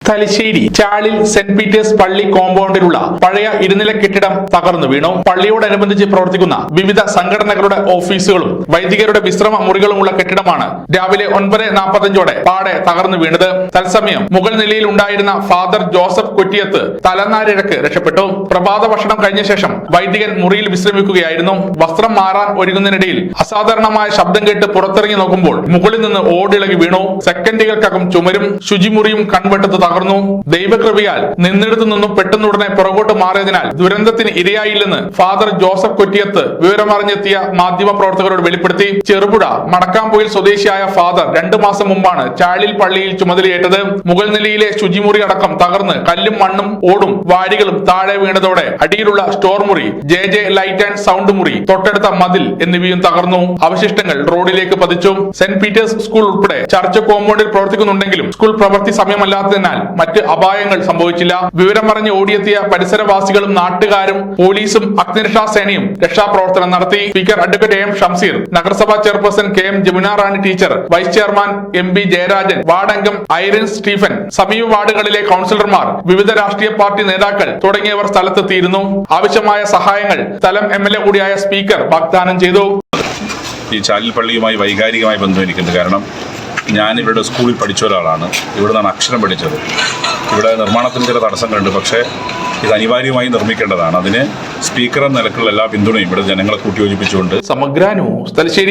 തലശ്ശേരി ചാലിൽ saint Peter's പള്ളി കോമ്പൗണ്ടിലുള്ള പഴയ ഇരുനില കെട്ടിടം തകർന്നു വീണു. പള്ളിയോടനുബന്ധിച്ച് പ്രവർത്തിക്കുന്ന വിവിധ സംഘടനകളുടെ ഓഫീസുകളും വൈദികരുടെ വിശ്രമ മുറികളുമുള്ള കെട്ടിടമാണ് രാവിലെ 9:45 പാടെ തകർന്നു വീണത്. തത്സമയം മുകൾ നിലയിൽ ഉണ്ടായിരുന്ന ഫാദർ ജോസഫ് കൊറ്റിയത്ത് തലനാരിഴക്ക് രക്ഷപ്പെട്ടു. പ്രഭാത ഭക്ഷണം കഴിഞ്ഞ ശേഷം വൈദികൻ മുറിയിൽ വിശ്രമിക്കുകയായിരുന്നു. വസ്ത്രം മാറാൻ ഒരുങ്ങുന്നതിനിടയിൽ അസാധാരണമായ ശബ്ദം കേട്ട് പുറത്തിറങ്ങി നോക്കുമ്പോൾ മുകളിൽ നിന്ന് ഓടിളകി വീണു. സെക്കൻഡുകൾക്കകം ചുമരും ശുചിമുറിയും കൺവെട്ടത്ത് തകർന്നു. ദൈവകൃപയാൽ നിന്നിടത്തു നിന്നും പെട്ടെന്നുടനെ പുറകോട്ട് മാറിയതിനാൽ ദുരന്തത്തിന് ഇരയായില്ലെന്ന് ഫാദർ ജോസഫ് കൊറ്റിയത്ത് വിവരമറിഞ്ഞെത്തിയ മാധ്യമ പ്രവർത്തകരോട് വെളിപ്പെടുത്തി. ചെറുപുഴ മടക്കാംപൊയിൽ സ്വദേശിയായ ഫാദർ 2 മാസം മുമ്പാണ് ചാലിൽ പള്ളിയിൽ ചുമതലയേറ്റത്. മുകൾ നിലയിലെ ശുചിമുറി അടക്കം തകർന്ന് കല്ലും മണ്ണും ഓടും വാരികളും താഴെ വീണതോടെ അടിയിലുള്ള സ്റ്റോർ മുറി, JJ ലൈറ്റ് ആൻഡ് സൗണ്ട് മുറി, തൊട്ടടുത്ത മതിൽ എന്നിവയും തകർന്നു. അവശിഷ്ടങ്ങൾ റോഡിലേക്ക് പതിച്ചു. സെന്റ് പീറ്റേഴ്സ് സ്കൂൾ ഉൾപ്പെടെ ചർച്ച് കോമ്പൗണ്ടിൽ പ്രവർത്തിക്കുന്നുണ്ടെങ്കിലും സ്കൂൾ പ്രവൃത്തി സമയമല്ലാത്തതിനാൽ മറ്റ് അപായങ്ങൾ സംഭവിച്ചില്ല. വിവരമറിഞ്ഞ് ഓടിയെത്തിയ പരിസരവാസികളും നാട്ടുകാരും പോലീസും അഗ്നിരക്ഷാ സേനയും രക്ഷാപ്രവർത്തനം നടത്തി. സ്പീക്കർ അഡ്വക്കേറ്റ് AM ഷംസീർ, നഗരസഭാ chairperson KM Jamuna Rani teacher, vice chairman MB Jayarajan, വാർഡംഗം ഐറിൻ സ്റ്റീഫൻ, സമീപ വാർഡുകളിലെ കൌൺസിലർമാർ, വിവിധ രാഷ്ട്രീയ പാർട്ടി നേതാക്കൾ തുടങ്ങിയവർ സ്ഥലത്തെത്തിയിരുന്നു. ആവശ്യമായ സഹായങ്ങൾ സ്ഥലം MLA കൂടിയായ സ്പീക്കർ വാഗ്ദാനം ചെയ്തു. ഈ ചാലിൽ പള്ളിയുമായി വൈകാരികമായി ബന്ധം എനിക്കുണ്ട്. കാരണം ഞാൻ ഇവരുടെ സ്കൂളിൽ പഠിച്ച ഒരാളാണ്. ഇവിടെ നിന്നാണ് അക്ഷരം പഠിച്ചത്. ഇവിടെ നിർമ്മാണത്തിന് ചില തടസ്സങ്ങളുണ്ട്, പക്ഷേ ഇത് അനിവാര്യമായി നിർമ്മിക്കേണ്ടതാണ്. അതിന് സ്പീക്കർ എന്ന നിലക്കുള്ള എല്ലാ പിന്തുണയും ഇവിടെ ജനങ്ങളെ കൂട്ടിയോജിപ്പിച്ചുകൊണ്ട് സമഗ്ര ന്യൂസ് തലശ്ശേരി.